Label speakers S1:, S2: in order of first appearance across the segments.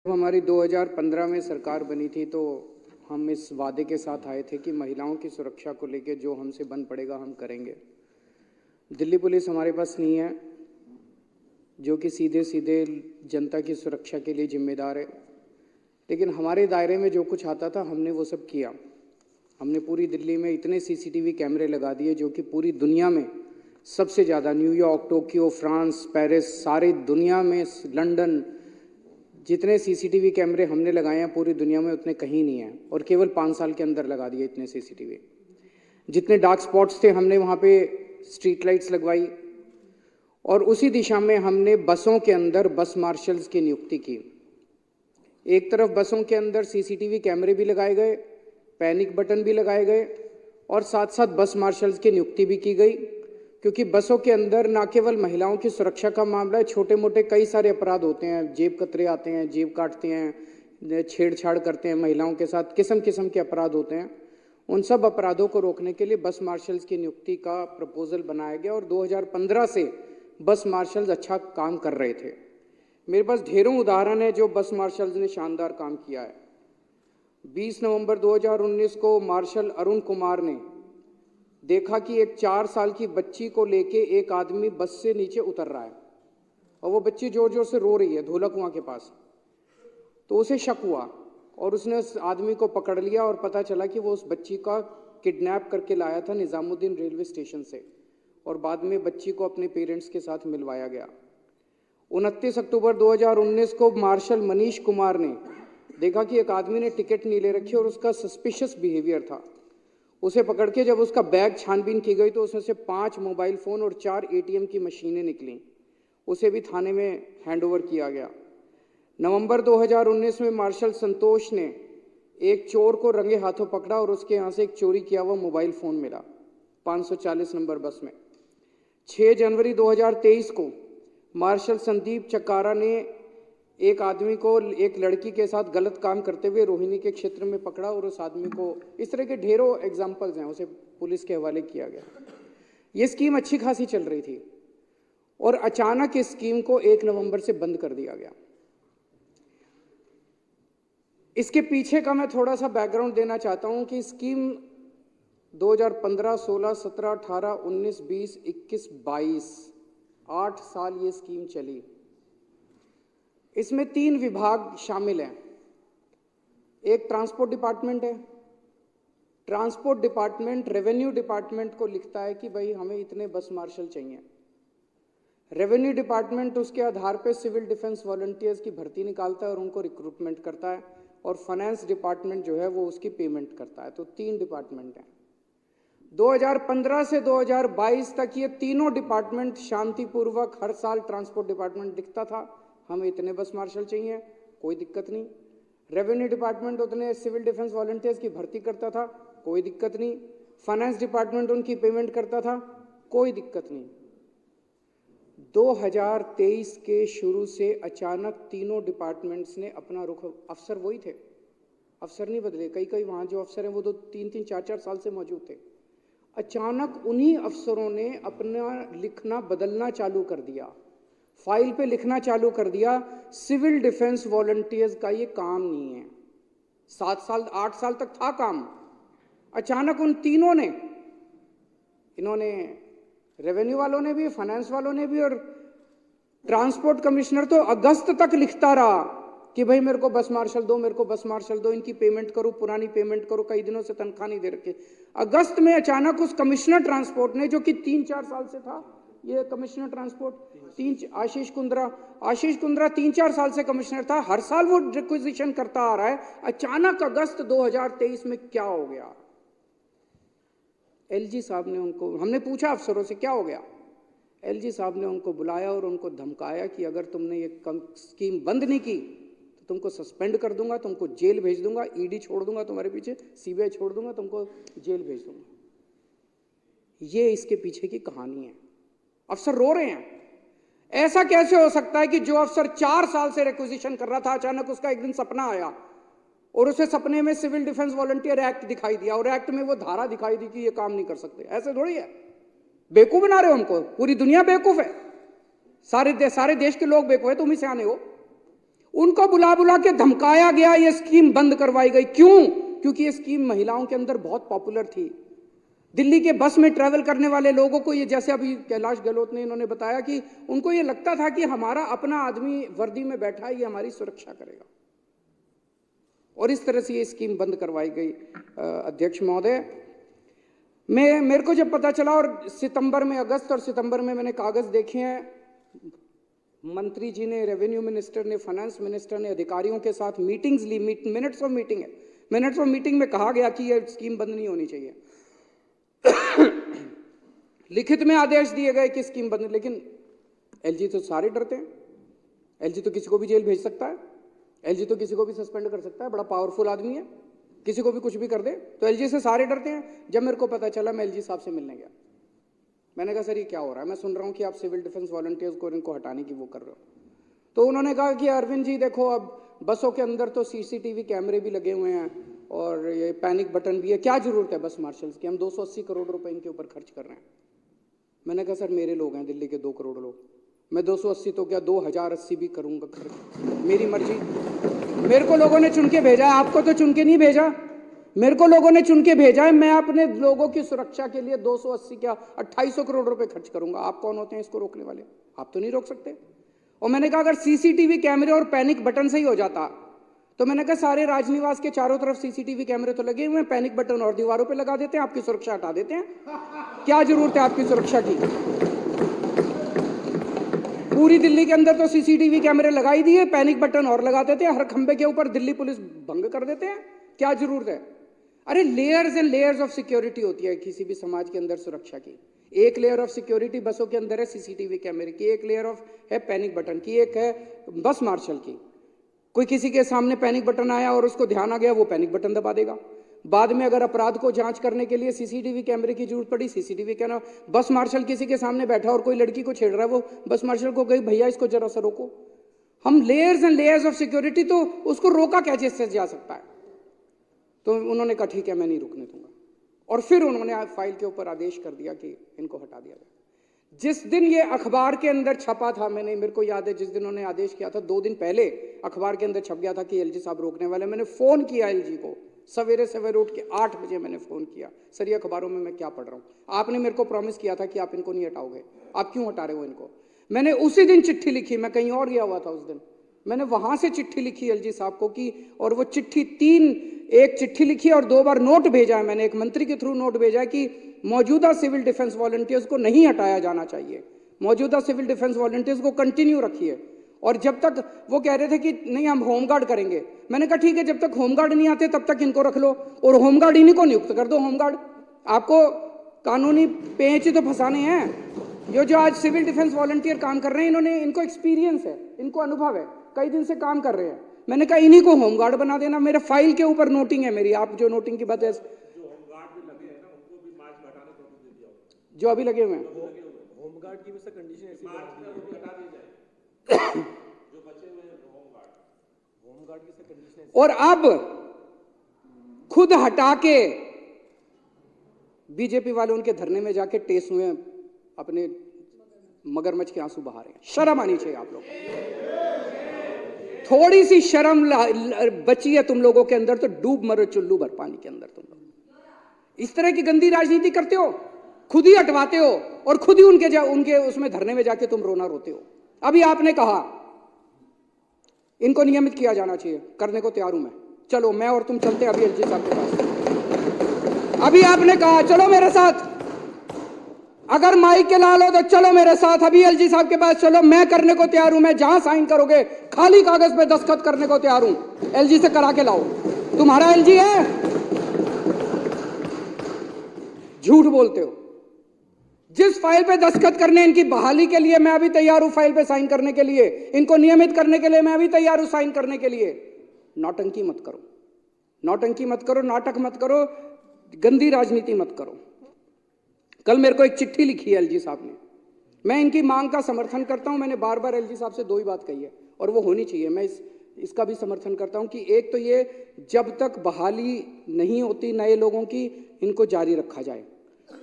S1: जब हमारी 2015 में सरकार बनी थी तो हम इस वादे के साथ आए थे कि महिलाओं की सुरक्षा को लेकर जो हमसे बन पड़ेगा हम करेंगे। दिल्ली पुलिस हमारे पास नहीं है जो कि सीधे सीधे जनता की सुरक्षा के लिए जिम्मेदार है, लेकिन हमारे दायरे में जो कुछ आता था हमने वो सब किया। हमने पूरी दिल्ली में इतने सीसीटीवी कैमरे लगा दिए जो कि पूरी दुनिया में सबसे ज़्यादा, न्यूयॉर्क, टोक्यो, फ्रांस, पेरिस, सारी दुनिया में, लंदन, जितने सीसीटीवी कैमरे हमने लगाए हैं पूरी दुनिया में उतने कहीं नहीं हैं, और केवल 5 साल के अंदर लगा दिए इतने सीसीटीवी। जितने डार्क स्पॉट्स थे हमने वहाँ पे स्ट्रीट लाइट्स लगवाई, और उसी दिशा में हमने बसों के अंदर बस मार्शल्स की नियुक्ति की। एक तरफ बसों के अंदर सीसीटीवी कैमरे भी लगाए गए, पैनिक बटन भी लगाए गए, और साथ साथ बस मार्शल्स की नियुक्ति भी की गई, क्योंकि बसों के अंदर ना केवल महिलाओं की सुरक्षा का मामला है, छोटे मोटे कई सारे अपराध होते हैं, जेब कतरे आते हैं, जेब काटते हैं, छेड़छाड़ करते हैं महिलाओं के साथ, किस्म किस्म के अपराध होते हैं। उन सब अपराधों को रोकने के लिए बस मार्शल्स की नियुक्ति का प्रपोजल बनाया गया, और 2015 से बस मार्शल्स अच्छा काम कर रहे थे। मेरे पास ढेरों उदाहरण है जो बस मार्शल्स ने शानदार काम किया है। 20 नवंबर 2019 को मार्शल अरुण कुमार ने देखा कि एक 4 साल की बच्ची को लेके एक आदमी बस से नीचे उतर रहा है, और वो बच्ची जोर जोर से रो रही है ढोलक कुआं के पास। तो उसे शक हुआ और उसने उस आदमी को पकड़ लिया, और पता चला कि वो उस बच्ची का किडनैप करके लाया था निजामुद्दीन रेलवे स्टेशन से, और बाद में बच्ची को अपने पेरेंट्स के साथ मिलवाया गया। 29 अक्टूबर 2019 को मार्शल मनीष कुमार ने देखा कि एक आदमी ने टिकट नहीं ले रखी और उसका सस्पिशियस बिहेवियर था। उसे पकड़ के जब उसका बैग छानबीन की गई तो उसमें से 5 मोबाइल फ़ोन और 4 एटीएम की मशीनें निकली। उसे भी थाने में हैंडओवर किया गया। नवंबर 2019 में मार्शल संतोष ने एक चोर को रंगे हाथों पकड़ा और उसके यहाँ से एक चोरी किया हुआ मोबाइल फ़ोन मिला 540 नंबर बस में। 6 जनवरी 2023 को मार्शल संदीप चक्कारा ने एक आदमी को एक लड़की के साथ गलत काम करते हुए रोहिणी के क्षेत्र में पकड़ा, और उस आदमी को, इस तरह के ढेरों एग्जाम्पल्स हैं, उसे पुलिस के हवाले किया गया। ये स्कीम अच्छी खासी चल रही थी, और अचानक इस स्कीम को 1 नवंबर से बंद कर दिया गया। इसके पीछे का मैं थोड़ा सा बैकग्राउंड देना चाहता हूं कि स्कीम 2015, 16, 17, 18, 19, 20, 21, 22 8 साल ये स्कीम चली। इसमें 3 विभाग शामिल हैं। एक ट्रांसपोर्ट डिपार्टमेंट है। ट्रांसपोर्ट डिपार्टमेंट रेवेन्यू डिपार्टमेंट को लिखता है कि भाई हमें इतने बस मार्शल चाहिए। रेवेन्यू डिपार्टमेंट उसके आधार पर सिविल डिफेंस वॉलंटियर्स की भर्ती निकालता है और उनको रिक्रूटमेंट करता है, और फाइनेंस डिपार्टमेंट जो है वो उसकी पेमेंट करता है। तो 3 डिपार्टमेंट हैं। 2015 से 2022 तक ये तीनों डिपार्टमेंट शांतिपूर्वक हर साल ट्रांसपोर्ट डिपार्टमेंट लिखता था हमें इतने बस मार्शल चाहिए, कोई दिक्कत नहीं। रेवेन्यू डिपार्टमेंट उतने सिविल डिफेंस वॉलंटियर्स की भर्ती करता था, कोई दिक्कत नहीं। फाइनेंस डिपार्टमेंट उनकी पेमेंट करता था, कोई दिक्कत नहीं। 2023 के शुरू से अचानक तीनों डिपार्टमेंट्स ने अपना रुख, अफसर वही थे, अफसर नहीं बदले। कई कई वहाँ जो अफसर हैं वो तो 3-3, 4-4 साल से मौजूद थे। अचानक उन्हीं अफसरों ने अपना लिखना बदलना चालू कर दिया, फाइल पे लिखना चालू कर दिया सिविल डिफेंस वॉलंटियर्स का ये काम नहीं है। 7 साल 8 साल तक था काम। अचानक उन तीनों ने, इन्होंने, रेवेन्यू वालों ने भी, फाइनेंस वालों ने भी, और ट्रांसपोर्ट कमिश्नर तो अगस्त तक लिखता रहा कि भाई मेरे को बस मार्शल दो, मेरे को बस मार्शल दो, इनकी पेमेंट करो, पुरानी पेमेंट करो, कई दिनों से तनख्वाह नहीं दे रखी। अगस्त में अचानक उस कमिश्नर ट्रांसपोर्ट ने, जो कि 3-4 साल से था, ये कमिश्नर ट्रांसपोर्ट आशीष कुंद्रा 3-4 साल से कमिश्नर था, हर साल वो रिक्विजिशन करता आ रहा है। अचानक अगस्त 2023 में क्या हो गया? एलजी साहब ने उनको, हमने पूछा अफसरों से क्या हो गया, एलजी साहब ने उनको बुलाया और उनको धमकाया कि अगर तुमने ये स्कीम बंद नहीं की तो तुमको सस्पेंड कर दूंगा, तुमको जेल भेज दूंगा, ईडी छोड़ दूंगा तुम्हारे पीछे, सीबीआई छोड़ दूंगा, तुमको जेल भेज दूंगा। ये इसके पीछे की कहानी है। अफसर रो रहे हैं। ऐसा कैसे हो सकता है कि जो अफसर 4 साल से रिक्विजिशन कर रहा था, अचानक उसका एक दिन सपना आया और उसे सपने में सिविल डिफेंस वॉलंटियर एक्ट दिखाई दिया, और एक्ट में वो धारा दिखाई दी कि ये काम नहीं कर सकते। ऐसे थोड़ी है। बेवकूफ बना रहे हो हमको, पूरी दुनिया बेवकूफ है, सारे देश के लोग बेवकूफ है, तुम ही सियाने हो। उनको बुला बुला के धमकाया गया, ये स्कीम बंद करवाई गई। क्यों? क्योंकि ये स्कीम महिलाओं के अंदर बहुत पॉपुलर थी। दिल्ली के बस में ट्रैवल करने वाले लोगों को ये, जैसे अभी कैलाश गहलोत ने इन्होंने बताया कि उनको ये लगता था कि हमारा अपना आदमी वर्दी में बैठा है, ये हमारी सुरक्षा करेगा, और इस तरह से ये स्कीम बंद करवाई गई। अध्यक्ष महोदय, मेरे को जब पता चला, और सितंबर में, अगस्त और सितंबर में मैंने कागज देखे हैं, मंत्री जी ने, रेवेन्यू मिनिस्टर ने, फाइनेंस मिनिस्टर ने अधिकारियों के साथ मीटिंग्स ली, मिनट्स ऑफ मीटिंग है, मिनट्स ऑफ मीटिंग में कहा गया कि यह स्कीम बंद नहीं होनी चाहिए। लिखित में आदेश दिए गए कि स्कीम बंद, लेकिन एलजी तो सारे डरते हैं। एलजी तो किसी को भी जेल भेज सकता है, एलजी तो किसी को भी सस्पेंड कर सकता है, बड़ा पावरफुल आदमी है, किसी को भी कुछ भी कर दे, तो एलजी से सारे डरते हैं। जब मेरे को पता चला, मैं एलजी साहब से मिलने गया। मैंने कहा, सर ये क्या हो रहा है? मैं सुन रहा हूँ कि आप सिविल डिफेंस वॉलंटियर्स को इनको हटाने की वो कर रहे हो। तो उन्होंने कहा कि अरविंद जी देखो, अब बसों के अंदर तो सीसीटीवी कैमरे भी लगे हुए हैं और ये पैनिक बटन भी है, क्या जरूरत है बस मार्शल्स की? हम 280 करोड़ रुपए इनके ऊपर खर्च कर रहे हैं। मैंने कहा, सर मेरे लोग हैं दिल्ली के 2 करोड़ लोग, मैं 280 तो क्या 2080 भी करूंगा खर्च, मेरी मर्जी। मेरे को लोगों ने चुन के भेजा है, आपको तो चुन के नहीं भेजा, मेरे को लोगों ने चुन के भेजा है। मैं अपने लोगों की सुरक्षा के लिए 280 क्या 2800 करोड़ रुपए खर्च करूंगा। आप कौन होते हैं इसको रोकने वाले? आप तो नहीं रोक सकते। और मैंने कहा, अगर सीसीटीवी कैमरे और पैनिक बटन से ही हो जाता, तो मैंने कहा सारे राजनिवास के चारों तरफ सीसीटीवी कैमरे तो लगे हुए हैं, पैनिक बटन और दीवारों पे लगा देते हैं, आपकी सुरक्षा हटा देते हैं। क्या जरूरत है आपकी सुरक्षा की? पूरी दिल्ली के अंदर तो सीसीटीवी कैमरे लगाई दिए, पैनिक बटन और लगा देते हैं, हर खंबे के ऊपर दिल्ली पुलिस भंग कर देते हैं। क्या जरूरत है? अरे layers and layers of security होती है किसी भी समाज के अंदर सुरक्षा की। एक लेयर ऑफ सिक्योरिटी बसों के अंदर है सीसीटीवी कैमरे की, एक लेयर ऑफ है पैनिक बटन की, एक है बस मार्शल की। कोई किसी के सामने पैनिक बटन आया और उसको ध्यान आ गया, वो पैनिक बटन दबा देगा। बाद में अगर अपराध को जांच करने के लिए सीसीटीवी कैमरे की जरूरत पड़ी, सीसीटीवी कैमरा। बस मार्शल किसी के सामने बैठा और कोई लड़की को छेड़ रहा है, वो बस मार्शल को कही भैया इसको जरा सा रोको। हम layers and layers of security, तो उसको रोका कैसे जा सकता है? तो उन्होंने कहा ठीक है, मैं नहीं रुकने दूंगा। और फिर उन्होंने फाइल के ऊपर आदेश कर दिया कि इनको हटा दिया जाए। जिस दिन ये अखबार के अंदर छपा था, मेरे को याद है, जिस दिन उन्होंने आदेश किया था 2 दिन पहले अखबार के अंदर छप गया था कि एलजी साहब रोकने वाले। मैंने फोन किया एलजी को, सवेरे सवेरे उठ के 8 बजे मैंने फोन किया, सर ये अखबारों में मैं क्या पढ़ रहा हूँ? आपने मेरे को प्रॉमिस किया था कि आप इनको नहीं हटाओगे, आप क्यों हटा रहे हो इनको? मैंने उसी दिन चिट्ठी लिखी, मैं कहीं और गया हुआ था उस दिन, मैंने वहां से चिट्ठी लिखी एलजी साहब को कि, और वो चिट्ठी एक चिट्ठी लिखी और 2 बार नोट भेजा है मैंने, एक मंत्री के थ्रू नोट भेजा है कि मौजूदा सिविल डिफेंस वॉलंटियर्स को नहीं हटाया जाना चाहिए, मौजूदा सिविल डिफेंस वॉलंटियर्स को कंटिन्यू रखिए। और जब तक वो कह रहे थे कि नहीं हम होमगार्ड करेंगे, मैंने कहा ठीक है, जब तक होमगार्ड नहीं आते तब तक इनको रख लो, और होमगार्ड इन्हीं को नियुक्त कर दो। होमगार्ड आपको कानूनी पेंच ही तो फंसाने हैं। जो आज सिविल डिफेंस वॉलंटियर काम कर रहे हैं, इनको एक्सपीरियंस है, इनको अनुभव है, कई दिन से काम कर रहे हैं। मैंने कहा इन्हीं को होमगार्ड बना देना। मेरे फाइल के ऊपर नोटिंग है मेरी, आप जो नोटिंग की बात है, जो अभी लगे हुए हैं होमगार्ड की कंडीशन ऐसी होमगार्ड की कंडीशन, और अब खुद हटा के बीजेपी वाले उनके धरने में जाके टेस हुए, अपने मगरमच्छ के आंसू बहा रहे हैं। शर्म आनी चाहिए आप लोग, थोड़ी सी शर्म बची है तुम लोगों के अंदर तो डूब मरो चुल्लू भर पानी के अंदर। तुम लोग इस तरह की गंदी राजनीति करते हो, खुद ही हटवाते हो और खुद ही उनके उसमें धरने में जाके तुम रोना रोते हो। अभी आपने कहा इनको नियमित किया जाना चाहिए, करने को तैयार हूं मैं, चलो मैं और तुम चलते हैं अभी एलजी साहब के पास। अभी आपने कहा चलो मेरे साथ, अगर माइक के लाल हो तो चलो मेरे साथ, अभी एलजी साहब के पास चलो, मैं करने को तैयार हूं, मैं जहां साइन करोगे खाली कागज पे दस्तखत करने को तैयार हूं, एलजी से करा के लाओ। तुम्हारा एलजी है? झूठ बोलते हो। जिस फाइल पे दस्तखत करने इनकी बहाली के लिए मैं अभी तैयार हूं, फाइल पे साइन करने के लिए, इनको नियमित करने के लिए मैं अभी तैयार हूं साइन करने के लिए। नौटंकी मत करो, नौटंकी मत करो, नाटक मत करो, गंदी राजनीति मत करो। कल मेरे को एक चिट्ठी लिखी है एलजी साहब ने, मैं इनकी मांग का समर्थन करता हूं। मैंने बार बार एलजी साहब से 2 ही बात कही है और वो होनी चाहिए। मैं इसका भी समर्थन करता हूं कि एक तो ये जब तक बहाली नहीं होती नए लोगों की, इनको जारी रखा जाए,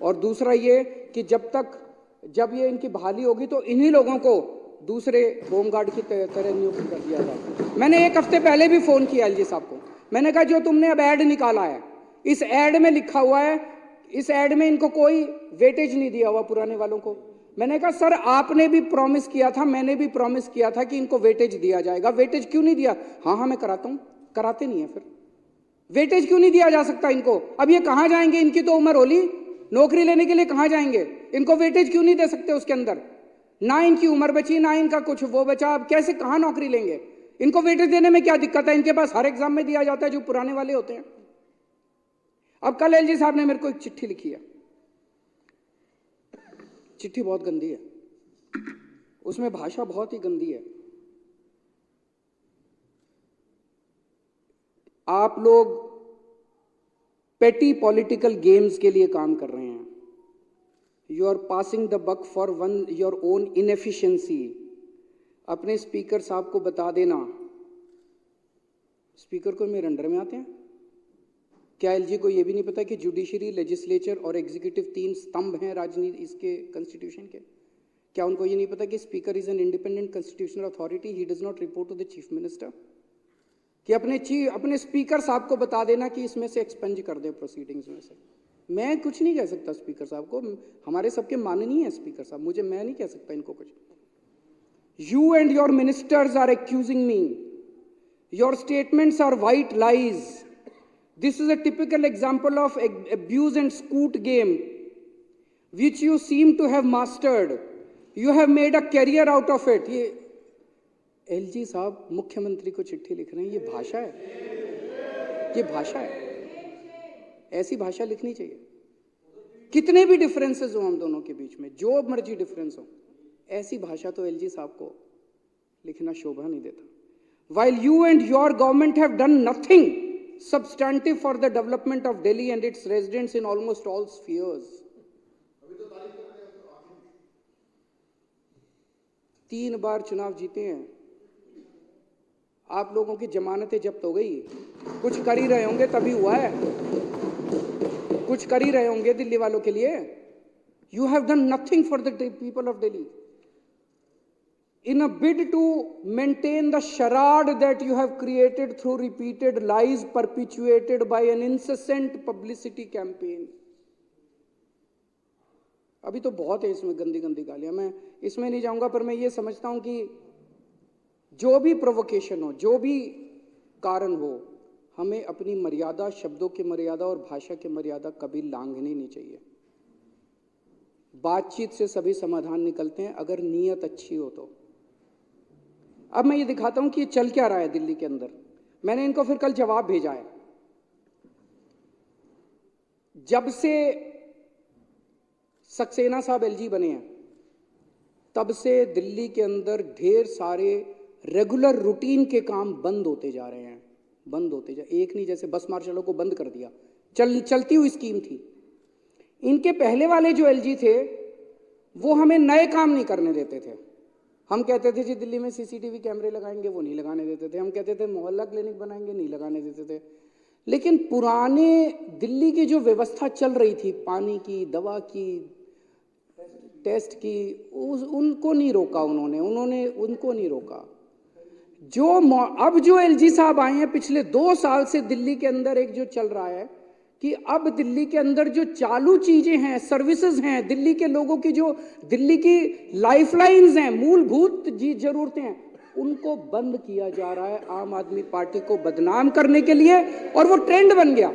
S1: और दूसरा ये कि जब ये इनकी बहाली होगी तो इन्हीं लोगों को दूसरे होमगार्ड की तरह नियुक्त कर दिया जाए। मैंने एक हफ्ते पहले भी फोन किया एलजी साहब को, मैंने कहा जो तुमने अब ऐड निकाला है, इस ऐड में लिखा हुआ है, इस ऐड में इनको कोई वेटेज नहीं दिया हुआ पुराने वालों को। मैंने कहा सर आपने भी प्रॉमिस किया था, मैंने भी प्रॉमिस किया था कि इनको वेटेज दिया जाएगा, वेटेज क्यों नहीं दिया? हाँ मैं कराता हूं। कराते नहीं है, फिर वेटेज क्यों नहीं दिया जा सकता इनको? अब ये कहां जाएंगे? इनकी तो उम्र होली, नौकरी लेने के लिए कहां जाएंगे? इनको वेटेज क्यों नहीं दे सकते? उसके अंदर ना इनकी उम्र बची, ना इनका कुछ वो बचा, अब कैसे कहां नौकरी लेंगे? इनको वेटेज देने में क्या दिक्कत है? इनके पास हर एग्जाम में दिया जाता है जो पुराने वाले होते हैं। अब कल एलजी साहब ने मेरे को एक चिट्ठी लिखी है, चिट्ठी बहुत गंदी है, उसमें भाषा बहुत ही गंदी है। आप लोग पेटी पॉलिटिकल गेम्स के लिए काम कर रहे हैं। You are passing the buck for one your own inefficiency. अपने स्पीकर साहब को बता देना, स्पीकर को मेरे अंडर में आते हैं क्या? एलजी को यह भी नहीं पता कि जुडिशरी, लेजिस्लेचर और एग्जीक्यूटिव 3 स्तंभ हैं राजनीति इसके कॉन्स्टिट्यूशन के? क्या उनको ये नहीं पता कि speaker is an independent constitutional authority, he does not report to the chief minister? कि अपने स्पीकर साहब को बता देना कि इसमें से एक्सपेंज कर दे प्रोसीडिंग्स में से। मैं कुछ नहीं कह सकता स्पीकर साहब को, हमारे सबके माननीय है स्पीकर साहब, मैं नहीं कह सकता इनको कुछ। You and your ministers are accusing me, your statements are white lies. This is a typical example of abuse and scoot game which you seem to have mastered. You have made a career out of it. ये LG साहब मुख्यमंत्री को चिट्ठी लिख रहे हैं, ये भाषा है? ये भाषा है? ऐसी भाषा लिखनी चाहिए। कितने भी डिफरेंसेस हो हम दोनों के बीच में, जो मर्जी डिफरेंस हो, ऐसी भाषा तो एलजी साहब को लिखना शोभा नहीं देता। While you and your government have done nothing substantive for the development of Delhi and its residents in almost all spheres. 3 बार चुनाव जीते हैं आप लोगों की जमानतें जब्त हो गई। कुछ कर ही रहे होंगे तभी हुआ है, कुछ कर ही रहे होंगे दिल्ली वालों के लिए। You have done nothing for the people of Delhi. In a bid to maintain the charade that you have created through repeated lies perpetuated by an incessant publicity campaign. अभी तो बहुत है इसमें गंदी गंदी गालियां, मैं इसमें नहीं जाऊंगा, पर मैं ये समझता हूं कि जो भी प्रोवोकेशन हो, जो भी कारण हो, हमें अपनी मर्यादा, शब्दों की मर्यादा और भाषा की मर्यादा कभी लांघनी नहीं चाहिए। बातचीत से सभी समाधान निकलते हैं अगर नीयत अच्छी हो तो। अब मैं ये दिखाता हूं कि ये चल क्या रहा है दिल्ली के अंदर। मैंने इनको फिर कल जवाब भेजा है। जब से सक्सेना साहब एलजी बने हैं तब से दिल्ली के अंदर ढेर सारे रेगुलर रूटीन के काम बंद होते जा रहे हैं, बंद होते जा, एक नहीं, जैसे बस मार्शलों को बंद कर दिया, चलती हुई स्कीम थी। इनके पहले वाले जो एलजी थे वो हमें नए काम नहीं करने देते थे। हम कहते थे जी दिल्ली में सीसीटीवी कैमरे लगाएंगे, वो नहीं लगाने देते थे। हम कहते थे मोहल्ला क्लिनिक बनाएंगे, नहीं लगाने देते थे। लेकिन पुराने दिल्ली की जो व्यवस्था चल रही थी, पानी की, दवा की, टेस्ट की, उनको नहीं रोका उन्होंने उनको नहीं रोका। अब जो एलजी साहब आए हैं पिछले 2 साल से दिल्ली के अंदर एक जो चल रहा है कि अब दिल्ली के अंदर जो चालू चीजें हैं, सर्विसेज हैं, दिल्ली के लोगों की जो दिल्ली की लाइफलाइंस हैं, मूलभूत जरूरतें हैं, उनको बंद किया जा रहा है आम आदमी पार्टी को बदनाम करने के लिए। और वो ट्रेंड बन गया।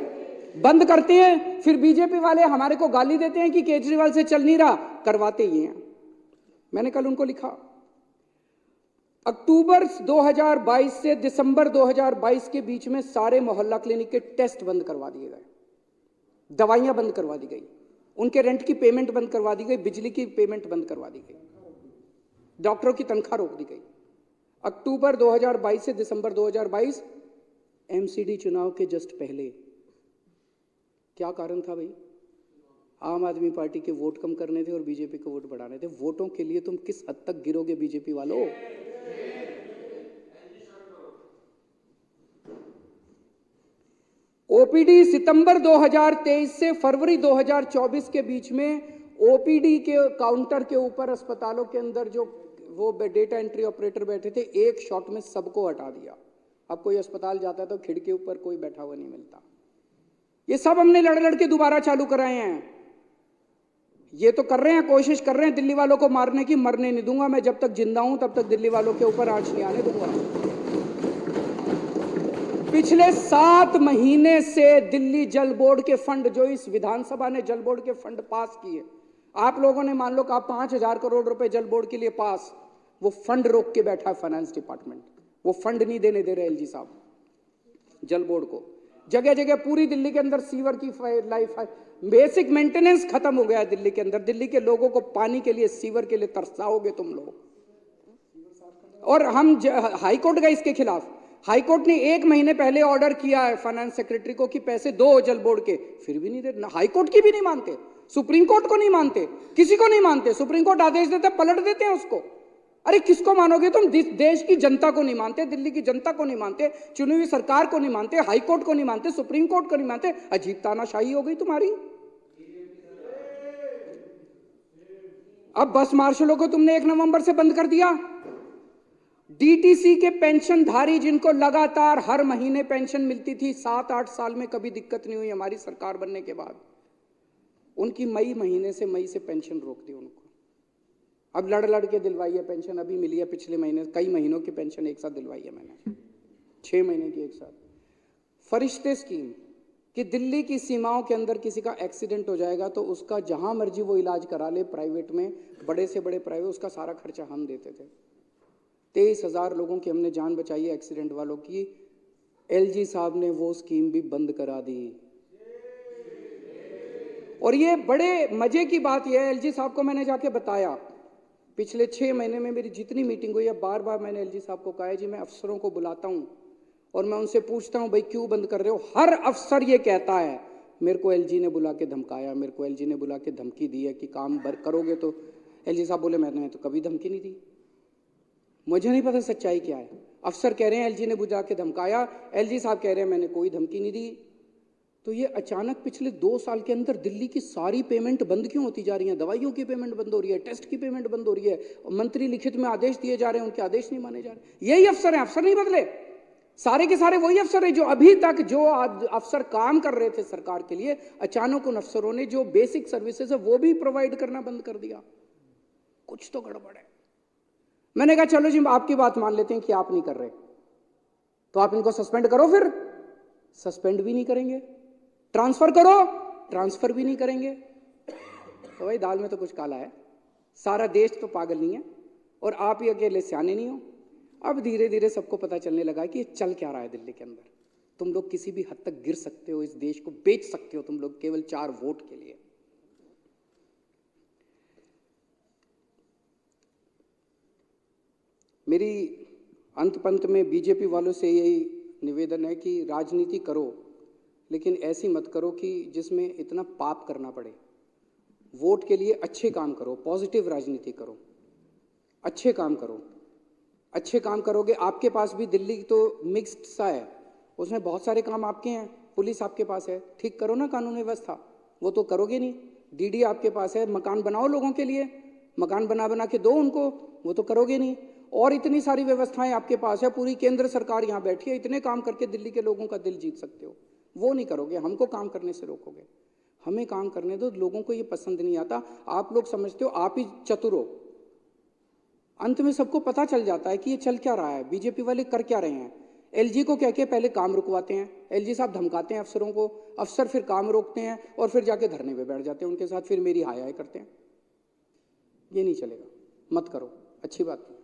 S1: बंद करते हैं, फिर बीजेपी वाले हमारे को गाली देते हैं कि केजरीवाल से चल नहीं रहा, करवाते ही हैं। मैंने कल उनको लिखा, अक्टूबर 2022 से दिसंबर 2022 के बीच में सारे मोहल्ला क्लिनिक के टेस्ट बंद करवा दिए गए, दवाइयां बंद करवा दी गई, उनके रेंट की पेमेंट बंद करवा दी गई, बिजली की पेमेंट बंद करवा दी गई, डॉक्टरों की तनख्वाह रोक दी गई। अक्टूबर 2022 से दिसंबर 2022, एमसीडी चुनाव के जस्ट पहले। क्या कारण था भाई? आम आदमी पार्टी के वोट कम करने थे और बीजेपी के वोट बढ़ाने थे। वोटों के लिए तुम किस हद तक गिरोगे बीजेपी वालों? ओपीडी सितंबर 2023 से फरवरी 2024 के बीच में ओपीडी के काउंटर के ऊपर अस्पतालों के अंदर जो वो डेटा एंट्री ऑपरेटर बैठे थे, एक शॉट में सबको हटा दिया। अब कोई अस्पताल जाता है तो खिड़की ऊपर कोई बैठा हुआ नहीं मिलता। ये सब हमने लड़ लड़ के दोबारा चालू कराए हैं। ये तो कर रहे हैं, कोशिश कर रहे हैं दिल्ली वालों को मारने की, मरने नहीं दूंगा मैं। जब तक जिंदा हूं तब तक दिल्ली वालों के ऊपर आंच नहीं आने दूंगा। पिछले 7 महीने से दिल्ली जल बोर्ड के फंड, जो इस विधानसभा ने जल बोर्ड के फंड पास किए, आप लोगों ने मान लो कि आप 5,000 करोड़ रुपए जल बोर्ड के लिए पास, वो फंड रोक के बैठा है फाइनेंस डिपार्टमेंट। वो फंड नहीं देने दे रहे एलजी साहब जल बोर्ड को। जगह जगह पूरी दिल्ली के अंदर सीवर की लाइफ, बेसिक मेंटेनेंस खत्म हो गया है दिल्ली के अंदर। दिल्ली के लोगों को पानी के लिए, सीवर के लिए तरसाओगे तुम लोग। और हम हाईकोर्ट गए इसके खिलाफ। हाईकोर्ट ने 1 महीने पहले ऑर्डर किया है फाइनेंस सेक्रेटरी को कि पैसे दो जल बोर्ड के, फिर भी नहीं दे। हाईकोर्ट की भी नहीं मानते, सुप्रीम कोर्ट को नहीं मानते, किसी को नहीं मानते। सुप्रीम कोर्ट आदेश देते पलट देते हैं उसको। अरे किसको मानोगे तुम? देश की जनता को नहीं मानते, दिल्ली की जनता को नहीं मानते, चुनी हुई सरकार को नहीं मानते, हाईकोर्ट को नहीं मानते, सुप्रीम कोर्ट को नहीं मानते। अजीब तानाशाही हो गई तुम्हारी। अब बस मार्शलों को तुमने 1 नवंबर से बंद कर दिया। डीटीसी के पेंशनधारी जिनको लगातार हर महीने पेंशन मिलती थी, 7-8 साल में कभी दिक्कत नहीं हुई हमारी सरकार बनने के बाद, उनकी मई से पेंशन रोक दी उनको। अब लड़ लड़ के दिलवाई है पेंशन, अभी मिली है पिछले महीने, कई महीनों की पेंशन एक साथ दिलवाई है मैंने, 6 महीने की एक साथ। फरिश्ते स्कीम कि दिल्ली की सीमाओं के अंदर किसी का एक्सीडेंट हो जाएगा तो उसका जहां मर्जी वो इलाज करा ले, प्राइवेट में, बड़े से बड़े प्राइवेट, उसका सारा खर्चा हम देते थे। 23,000 लोगों की हमने जान बचाई है एक्सीडेंट वालों की। एलजी साहब ने वो स्कीम भी बंद करा दी। और ये बड़े मजे की बात यह है, एलजी साहब को मैंने जाके बताया, पिछले 6 महीने में मेरी जितनी मीटिंग हुई है, बार बार मैंने एलजी साहब को कहा है जी मैं अफसरों को बुलाता हूं और मैं उनसे पूछता हूं भाई क्यों बंद कर रहे हो। हर अफसर ये कहता है मेरे को एलजी ने बुला के धमकाया, मेरे को एलजी ने बुला के धमकी दी है कि काम करोगे तो। एलजी साहब बोले मैंने तो कभी धमकी नहीं दी, मुझे नहीं पता सच्चाई क्या है। अफसर कह रहे हैं एलजी ने बुला के धमकाया, एलजी साहब कह रहे हैं मैंने कोई धमकी नहीं दी। तो ये अचानक पिछले 2 साल के अंदर दिल्ली की सारी पेमेंट बंद क्यों होती जा रही है? दवाइयों की पेमेंट बंद हो रही है, टेस्ट की पेमेंट बंद हो रही है, मंत्री लिखित में आदेश दिए जा रहे हैं, उनके आदेश नहीं माने जा रहे। यही अफसर हैं, अफसर नहीं बदले, सारे के सारे वही अफसर हैं जो अभी तक जो अफसर काम कर रहे थे सरकार के लिए, अचानक उन अफसरों ने जो बेसिक सर्विसेज है वो भी प्रोवाइड करना बंद कर दिया। कुछ तो गड़बड़ है। मैंने कहा चलो जी आपकी बात मान लेते हैं कि आप नहीं कर रहे, तो आप इनको सस्पेंड करो। फिर सस्पेंड भी नहीं करेंगे, ट्रांसफर करो, ट्रांसफर भी नहीं करेंगे। तो भाई दाल में तो कुछ काला है। सारा देश तो पागल नहीं है और आप ही अकेले सियाने नहीं हो। अब धीरे धीरे सबको पता चलने लगा कि ये चल क्या रहा है दिल्ली के अंदर। तुम लोग किसी भी हद तक गिर सकते हो, इस देश को बेच सकते हो तुम लोग केवल 4 वोट के लिए। मेरी अंत पंत में बीजेपी वालों से यही निवेदन है कि राजनीति करो, लेकिन ऐसी मत करो कि जिसमें इतना पाप करना पड़े। वोट के लिए अच्छे काम करो, पॉजिटिव राजनीति करो, अच्छे काम करो। अच्छे काम करोगे, आपके पास भी दिल्ली तो मिक्स्ड सा है, उसमें बहुत सारे काम आपके हैं। पुलिस आपके पास है, ठीक करो ना कानून व्यवस्था, वो तो करोगे नहीं। डीडी आपके पास है, मकान बनाओ लोगों के लिए, मकान बना के दो उनको, वो तो करोगे नहीं। और इतनी सारी व्यवस्थाएं आपके पास है, पूरी केंद्र सरकार यहाँ बैठी है, इतने काम करके दिल्ली के लोगों का दिल जीत सकते हो, वो नहीं करोगे। हमको काम करने से रोकोगे। हमें काम करने दो, लोगों को ये पसंद नहीं आता। आप लोग समझते हो आप ही चतुर हो, अंत में सबको पता चल जाता है कि ये चल क्या रहा है, बीजेपी वाले कर क्या रहे हैं। एलजी को कह के पहले काम रुकवाते हैं, एलजी साहब धमकाते हैं अफसरों को, अफसर फिर काम रोकते हैं और फिर जाके धरने पे बैठ जाते हैं उनके साथ, फिर मेरी हाय हाय करते हैं। ये नहीं चलेगा, मत करो, अच्छी बात नहीं।